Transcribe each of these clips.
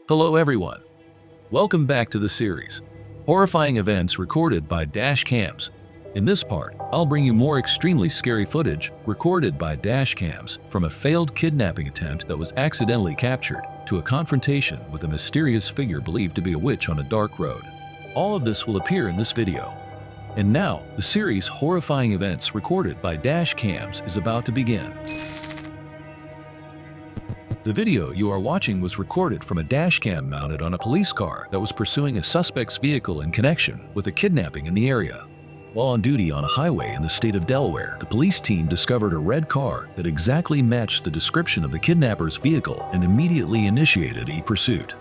Hello everyone. Welcome back to the series, Horrifying Events Recorded by Dash Cams. In this part, I'll bring you more extremely scary footage recorded by dash cams from a failed kidnapping attempt that was accidentally captured to a confrontation with a mysterious figure believed to be a witch on a dark road. All of this will appear in this video. And now, the series Horrifying Events Recorded by Dash Cams is about to begin. The video you are watching was recorded from a dash cam mounted on a police car that was pursuing a suspect's vehicle in connection with a kidnapping in the area. While on duty on a highway in the state of Delaware, the police team discovered a red car that exactly matched the description of the kidnapper's vehicle and immediately initiated a pursuit.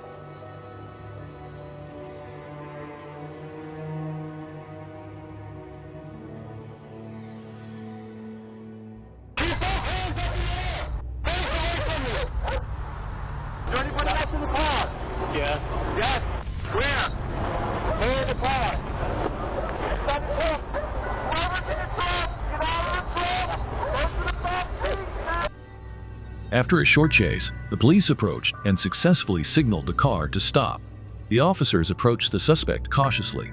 After a short chase, the police approached and successfully signaled the car to stop. The officers approached the suspect cautiously.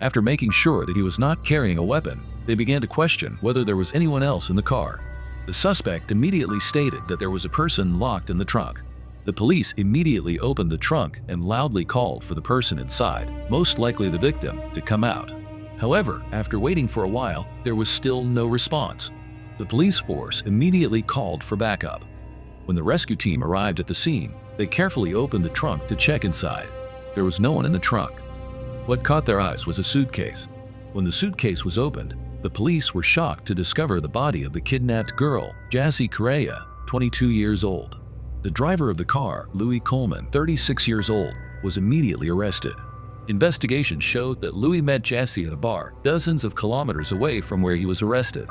After making sure that he was not carrying a weapon, they began to question whether there was anyone else in the car. The suspect immediately stated that there was a person locked in the trunk. The police immediately opened the trunk and loudly called for the person inside, most likely the victim, to come out. However, after waiting for a while, there was still no response. The police force immediately called for backup. When the rescue team arrived at the scene, they carefully opened the trunk to check inside. There was no one in the trunk. What caught their eyes was a suitcase. When the suitcase was opened, the police were shocked to discover the body of the kidnapped girl, Jassy Correa, 22 years old. The driver of the car, Louis Coleman, 36 years old, was immediately arrested. Investigation showed that Louis met Jassy at a bar dozens of kilometers away from where he was arrested.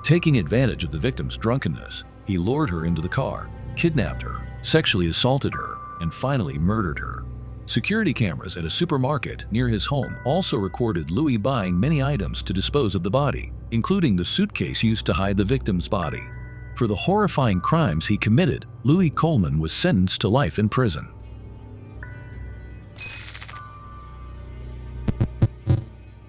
Taking advantage of the victim's drunkenness, he lured her into the car, kidnapped her, sexually assaulted her, and finally murdered her. Security cameras at a supermarket near his home also recorded Louis buying many items to dispose of the body, including the suitcase used to hide the victim's body. For the horrifying crimes he committed, Louis Coleman was sentenced to life in prison.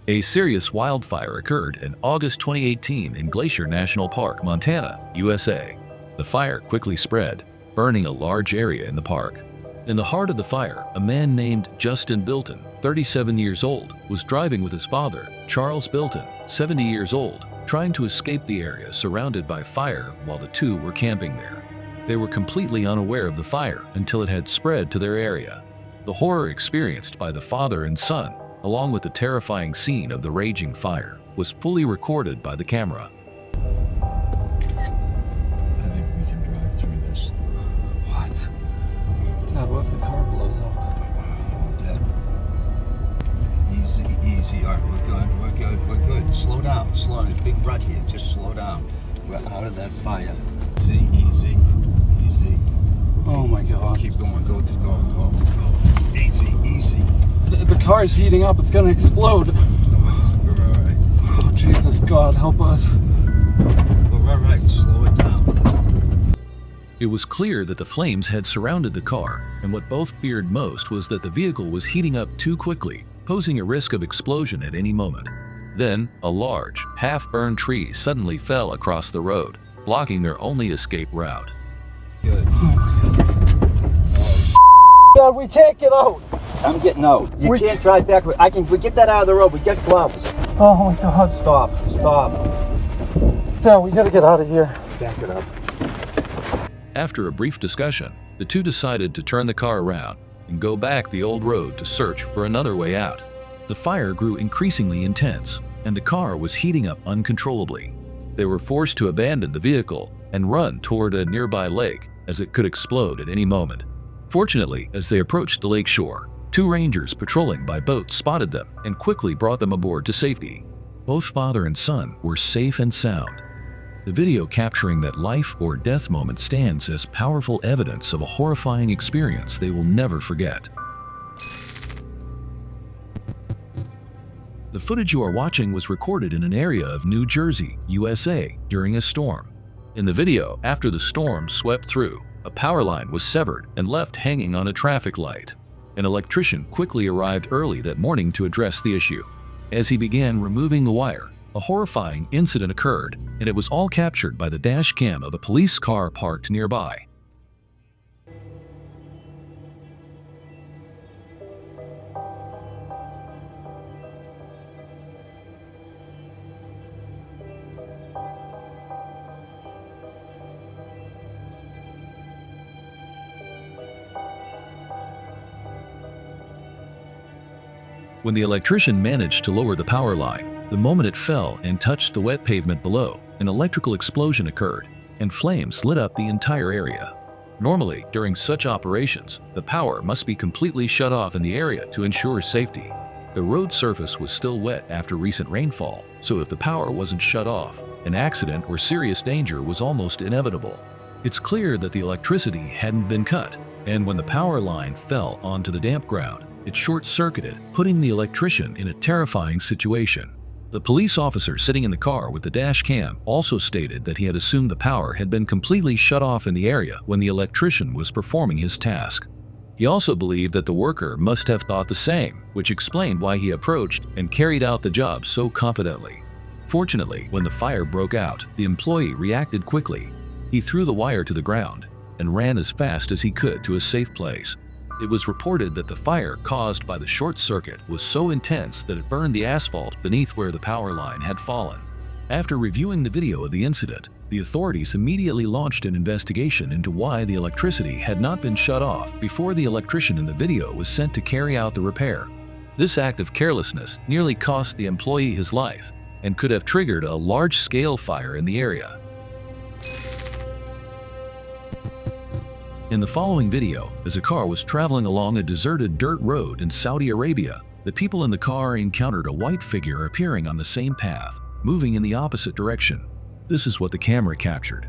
A serious wildfire occurred in August 2018 in Glacier National Park, Montana, USA. The fire quickly spread, burning a large area in the park. In the heart of the fire, a man named Justin Bilton, 37 years old, was driving with his father, Charles Bilton, 70 years old, trying to escape the area surrounded by fire while the two were camping there. They were completely unaware of the fire until it had spread to their area. The horror experienced by the father and son, along with the terrifying scene of the raging fire, was fully recorded by the camera. I think we can drive through this. What? Dad, what if the car blows up? Dad. Easy. All right, we're good. Slow down. There's a big rut here. Just slow down. We're out of that fire. Easy. Oh my God. Keep going. Go. Easy. The car is heating up. It's gonna explode. We're all right. Oh, Jesus, God, help us. We're all right. Slow it down. It was clear that the flames had surrounded the car, and what both feared most was that the vehicle was heating up too quickly, posing a risk of explosion at any moment. Then, a large, half-burned tree suddenly fell across the road, blocking their only escape route. Good. Dad, we can't get out. I'm getting out. You can't drive back. We get that out of the road. We get gloves. Oh my God. Stop. Dad, we gotta get out of here. Back it up. After a brief discussion, the two decided to turn the car around and go back the old road to search for another way out. The fire grew increasingly intense, and the car was heating up uncontrollably. They were forced to abandon the vehicle and run toward a nearby lake, as it could explode at any moment. Fortunately, as they approached the lake shore, two rangers patrolling by boat spotted them and quickly brought them aboard to safety. Both father and son were safe and sound. The video capturing that life or death moment stands as powerful evidence of a horrifying experience they will never forget. The footage you are watching was recorded in an area of New Jersey, USA, during a storm. In the video, after the storm swept through, a power line was severed and left hanging on a traffic light. An electrician quickly arrived early that morning to address the issue. As he began removing the wire, a horrifying incident occurred, and it was all captured by the dash cam of a police car parked nearby. When the electrician managed to lower the power line, the moment it fell and touched the wet pavement below, an electrical explosion occurred, and flames lit up the entire area. Normally, during such operations, the power must be completely shut off in the area to ensure safety. The road surface was still wet after recent rainfall, so if the power wasn't shut off, an accident or serious danger was almost inevitable. It's clear that the electricity hadn't been cut, and when the power line fell onto the damp ground, it short-circuited, putting the electrician in a terrifying situation. The police officer sitting in the car with the dash cam also stated that he had assumed the power had been completely shut off in the area when the electrician was performing his task. He also believed that the worker must have thought the same, which explained why he approached and carried out the job so confidently. Fortunately, when the fire broke out, the employee reacted quickly. He threw the wire to the ground and ran as fast as he could to a safe place. It was reported that the fire caused by the short circuit was so intense that it burned the asphalt beneath where the power line had fallen. After reviewing the video of the incident, the authorities immediately launched an investigation into why the electricity had not been shut off before the electrician in the video was sent to carry out the repair. This act of carelessness nearly cost the employee his life and could have triggered a large-scale fire in the area. In the following video, as a car was traveling along a deserted dirt road in Saudi Arabia, the people in the car encountered a white figure appearing on the same path, moving in the opposite direction. This is what the camera captured.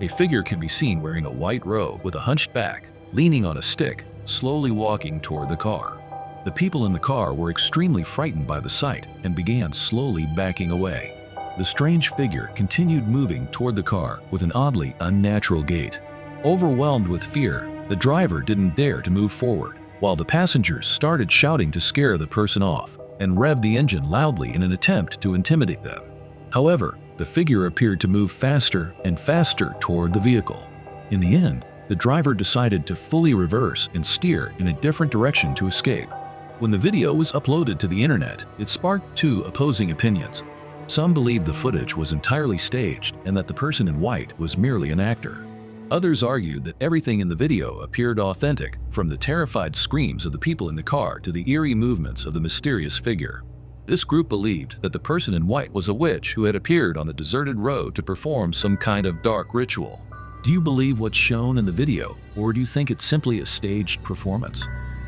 A figure can be seen wearing a white robe with a hunched back, leaning on a stick, slowly walking toward the car. The people in the car were extremely frightened by the sight and began slowly backing away. The strange figure continued moving toward the car with an oddly unnatural gait. Overwhelmed with fear, the driver didn't dare to move forward, while the passengers started shouting to scare the person off and revved the engine loudly in an attempt to intimidate them. However, the figure appeared to move faster and faster toward the vehicle. In the end, the driver decided to fully reverse and steer in a different direction to escape. When the video was uploaded to the internet, it sparked two opposing opinions. Some believed the footage was entirely staged and that the person in white was merely an actor. Others argued that everything in the video appeared authentic, from the terrified screams of the people in the car to the eerie movements of the mysterious figure. This group believed that the person in white was a witch who had appeared on the deserted road to perform some kind of dark ritual. Do you believe what's shown in the video, or do you think it's simply a staged performance?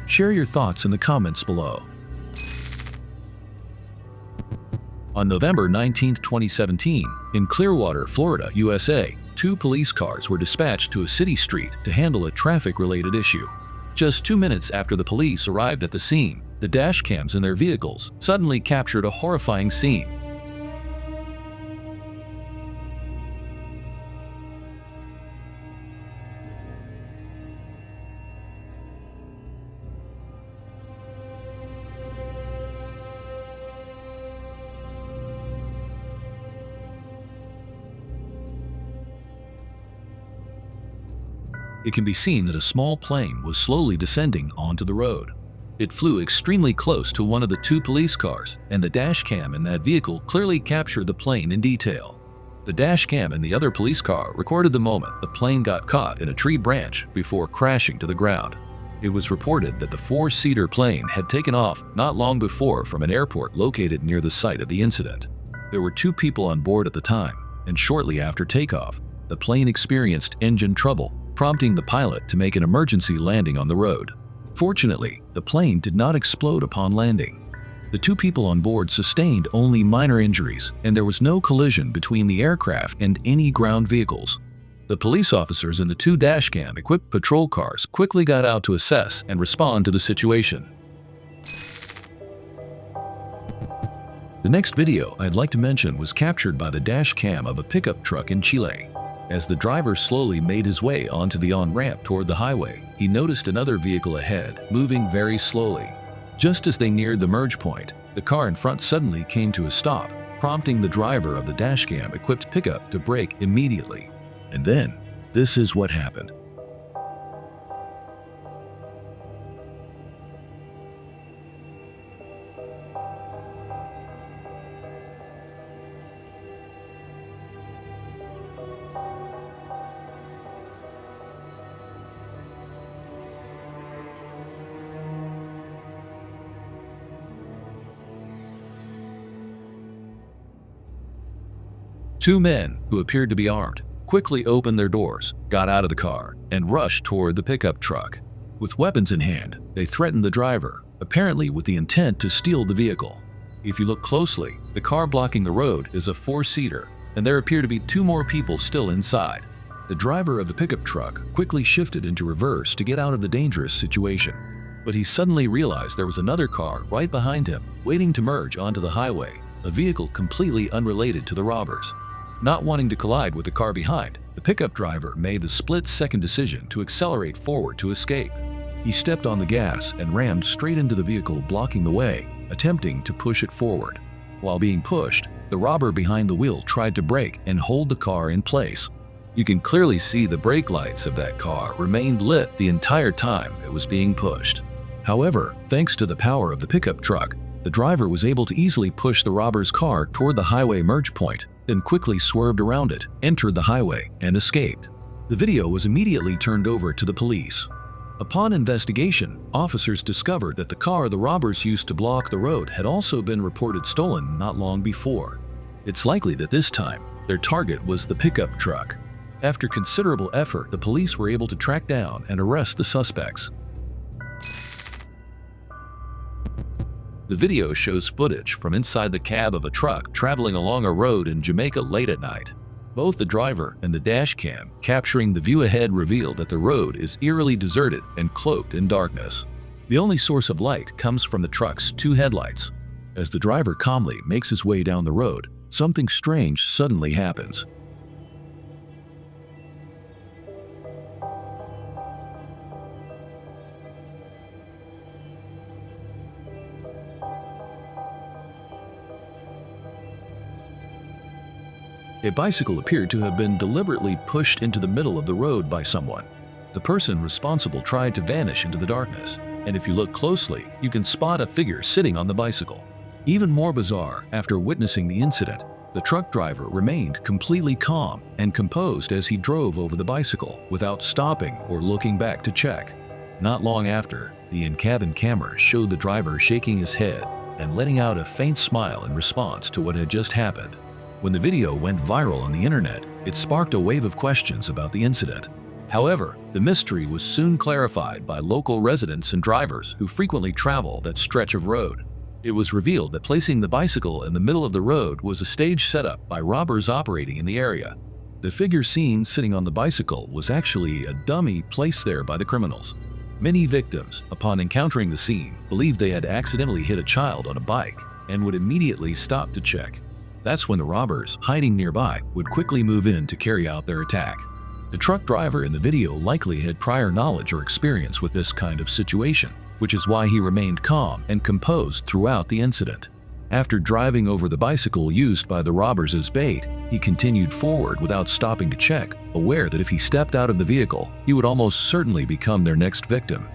Share your thoughts in the comments below. On November 19, 2017, in Clearwater, Florida, USA, 2 police cars were dispatched to a city street to handle a traffic-related issue. Just 2 minutes after the police arrived at the scene, the dash cams in their vehicles suddenly captured a horrifying scene. It can be seen that a small plane was slowly descending onto the road. It flew extremely close to one of the 2 police cars, and the dash cam in that vehicle clearly captured the plane in detail. The dash cam in the other police car recorded the moment the plane got caught in a tree branch before crashing to the ground. It was reported that the four-seater plane had taken off not long before from an airport located near the site of the incident. There were 2 people on board at the time, and shortly after takeoff, the plane experienced engine trouble, prompting the pilot to make an emergency landing on the road. Fortunately, the plane did not explode upon landing. The 2 people on board sustained only minor injuries, and there was no collision between the aircraft and any ground vehicles. The police officers in the 2 dashcam-equipped patrol cars quickly got out to assess and respond to the situation. The next video I'd like to mention was captured by the dashcam of a pickup truck in Chile. As the driver slowly made his way onto the on-ramp toward the highway, he noticed another vehicle ahead, moving very slowly. Just as they neared the merge point, the car in front suddenly came to a stop, prompting the driver of the dashcam-equipped pickup to brake immediately. And then, this is what happened. Two men, who appeared to be armed, quickly opened their doors, got out of the car, and rushed toward the pickup truck. With weapons in hand, they threatened the driver, apparently with the intent to steal the vehicle. If you look closely, the car blocking the road is a 4-seater, and there appear to be 2 more people still inside. The driver of the pickup truck quickly shifted into reverse to get out of the dangerous situation. But he suddenly realized there was another car right behind him, waiting to merge onto the highway, a vehicle completely unrelated to the robbers. Not wanting to collide with the car behind, the pickup driver made the split-second decision to accelerate forward to escape. He stepped on the gas and rammed straight into the vehicle blocking the way, attempting to push it forward. While being pushed, the robber behind the wheel tried to brake and hold the car in place. You can clearly see the brake lights of that car remained lit the entire time it was being pushed. However, thanks to the power of the pickup truck, the driver was able to easily push the robber's car toward the highway merge point, then quickly swerved around it, entered the highway, and escaped. The video was immediately turned over to the police. Upon investigation, officers discovered that the car the robbers used to block the road had also been reported stolen not long before. It's likely that this time, their target was the pickup truck. After considerable effort, the police were able to track down and arrest the suspects. The video shows footage from inside the cab of a truck traveling along a road in Jamaica late at night. Both the driver and the dash cam capturing the view ahead reveal that the road is eerily deserted and cloaked in darkness. The only source of light comes from the truck's 2 headlights. As the driver calmly makes his way down the road, something strange suddenly happens. A bicycle appeared to have been deliberately pushed into the middle of the road by someone. The person responsible tried to vanish into the darkness, and if you look closely, you can spot a figure sitting on the bicycle. Even more bizarre, after witnessing the incident, the truck driver remained completely calm and composed as he drove over the bicycle without stopping or looking back to check. Not long after, the in-cabin camera showed the driver shaking his head and letting out a faint smile in response to what had just happened. When the video went viral on the internet, it sparked a wave of questions about the incident. However, the mystery was soon clarified by local residents and drivers who frequently travel that stretch of road. It was revealed that placing the bicycle in the middle of the road was a stage setup by robbers operating in the area. The figure seen sitting on the bicycle was actually a dummy placed there by the criminals. Many victims, upon encountering the scene, believed they had accidentally hit a child on a bike and would immediately stop to check. That's when the robbers, hiding nearby, would quickly move in to carry out their attack. The truck driver in the video likely had prior knowledge or experience with this kind of situation, which is why he remained calm and composed throughout the incident. After driving over the bicycle used by the robbers as bait, he continued forward without stopping to check, aware that if he stepped out of the vehicle, he would almost certainly become their next victim.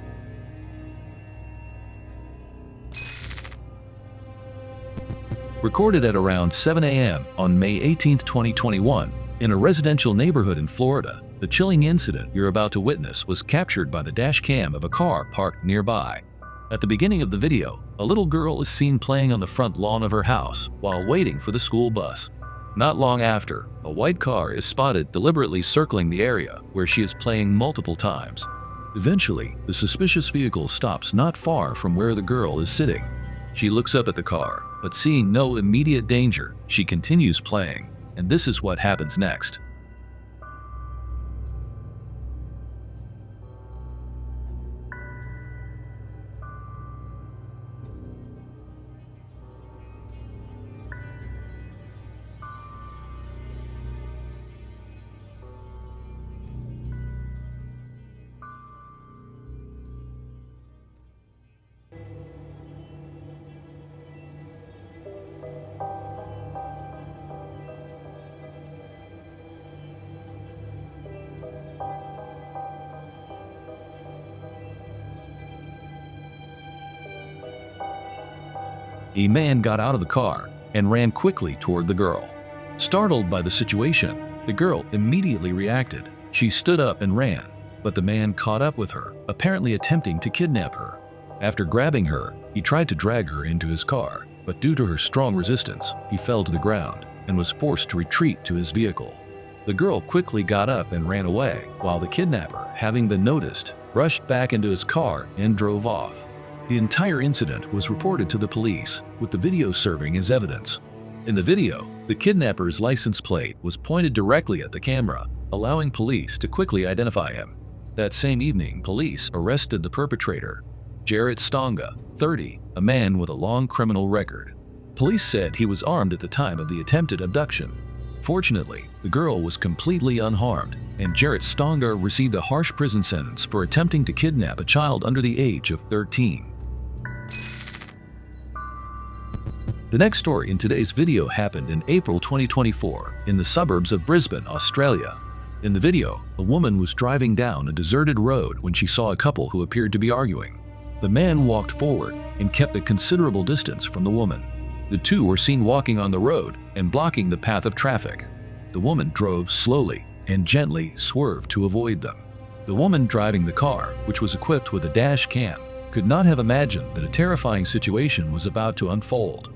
Recorded at around 7 a.m. on May 18, 2021, in a residential neighborhood in Florida, The chilling incident you're about to witness was captured by the dash cam of a car parked nearby. At the beginning of the video, a little girl is seen playing on the front lawn of her house while waiting for the school bus. Not long after, a white car is spotted deliberately circling the area where she is playing multiple times. Eventually, the suspicious vehicle stops not far from where the girl is sitting. She looks up at the car, but seeing no immediate danger, she continues playing, and this is what happens next. A man got out of the car and ran quickly toward the girl. Startled by the situation, the girl immediately reacted. She stood up and ran, but the man caught up with her, apparently attempting to kidnap her. After grabbing her, he tried to drag her into his car, but due to her strong resistance, he fell to the ground and was forced to retreat to his vehicle. The girl quickly got up and ran away, while the kidnapper, having been noticed, rushed back into his car and drove off. The entire incident was reported to the police, with the video serving as evidence. In the video, the kidnapper's license plate was pointed directly at the camera, allowing police to quickly identify him. That same evening, police arrested the perpetrator, Jarrett Stonga, 30, a man with a long criminal record. Police said he was armed at the time of the attempted abduction. Fortunately, the girl was completely unharmed, and Jarrett Stonga received a harsh prison sentence for attempting to kidnap a child under the age of 13. The next story in today's video happened in April 2024 in the suburbs of Brisbane, Australia. In the video, a woman was driving down a deserted road when she saw a couple who appeared to be arguing. The man walked forward and kept a considerable distance from the woman. The two were seen walking on the road and blocking the path of traffic. The woman drove slowly and gently swerved to avoid them. The woman driving the car, which was equipped with a dash cam, could not have imagined that a terrifying situation was about to unfold.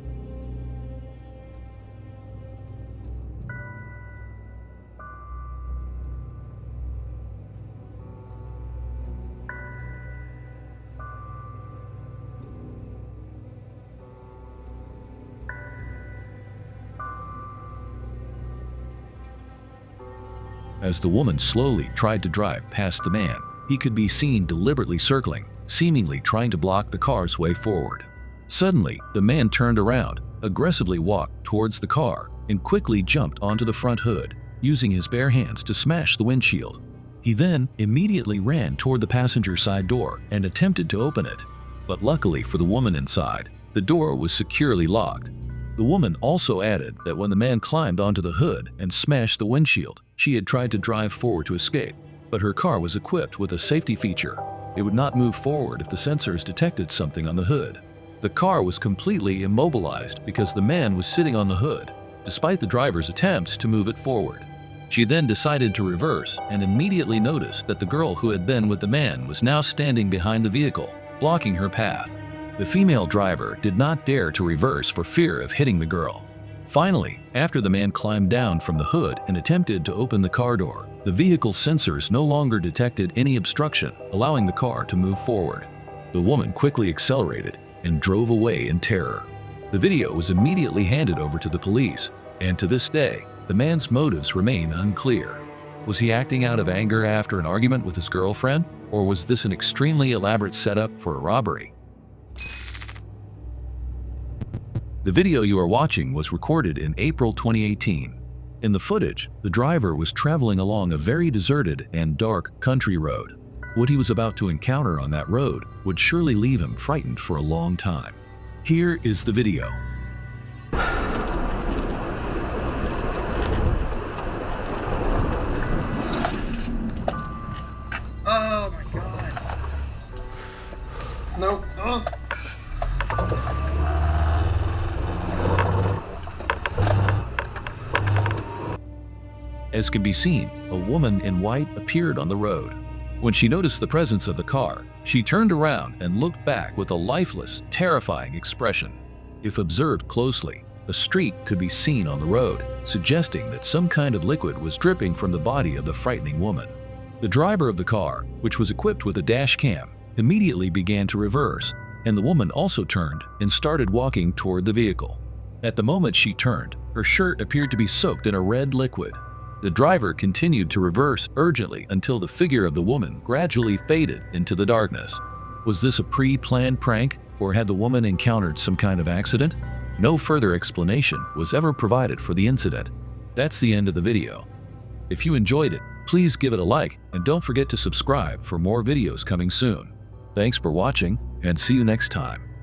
As the woman slowly tried to drive past the man, he could be seen deliberately circling, seemingly trying to block the car's way forward. Suddenly, the man turned around, aggressively walked towards the car, and quickly jumped onto the front hood, using his bare hands to smash the windshield. He then immediately ran toward the passenger side door and attempted to open it. But luckily for the woman inside, the door was securely locked. The woman also added that when the man climbed onto the hood and smashed the windshield, she had tried to drive forward to escape, but her car was equipped with a safety feature. It would not move forward if the sensors detected something on the hood. The car was completely immobilized because the man was sitting on the hood, despite the driver's attempts to move it forward. She then decided to reverse and immediately noticed that the girl who had been with the man was now standing behind the vehicle, blocking her path. The female driver did not dare to reverse for fear of hitting the girl. Finally, after the man climbed down from the hood and attempted to open the car door, the vehicle's sensors no longer detected any obstruction, allowing the car to move forward. The woman quickly accelerated and drove away in terror. The video was immediately handed over to the police, and to this day, the man's motives remain unclear. Was he acting out of anger after an argument with his girlfriend, or was this an extremely elaborate setup for a robbery? The video you are watching was recorded in April 2018. In the footage, the driver was traveling along a very deserted and dark country road. What he was about to encounter on that road would surely leave him frightened for a long time. Here is the video. Oh my god. No. Oh. As As can be seen, a woman in white appeared on the road. When she noticed the presence of the car, she turned around and looked back with a lifeless, terrifying expression. If observed closely, a streak could be seen on the road, suggesting that some kind of liquid was dripping from the body of the frightening woman. The driver of the car, which was equipped with a dash cam, immediately began to reverse, and the woman also turned and started walking toward the vehicle. At the moment she turned, her shirt appeared to be soaked in a red liquid. The driver continued to reverse urgently until the figure of the woman gradually faded into the darkness. Was this a pre-planned prank, or had the woman encountered some kind of accident? No further explanation was ever provided for the incident. That's the end of the video. If you enjoyed it, please give it a like and don't forget to subscribe for more videos coming soon. Thanks for watching and see you next time.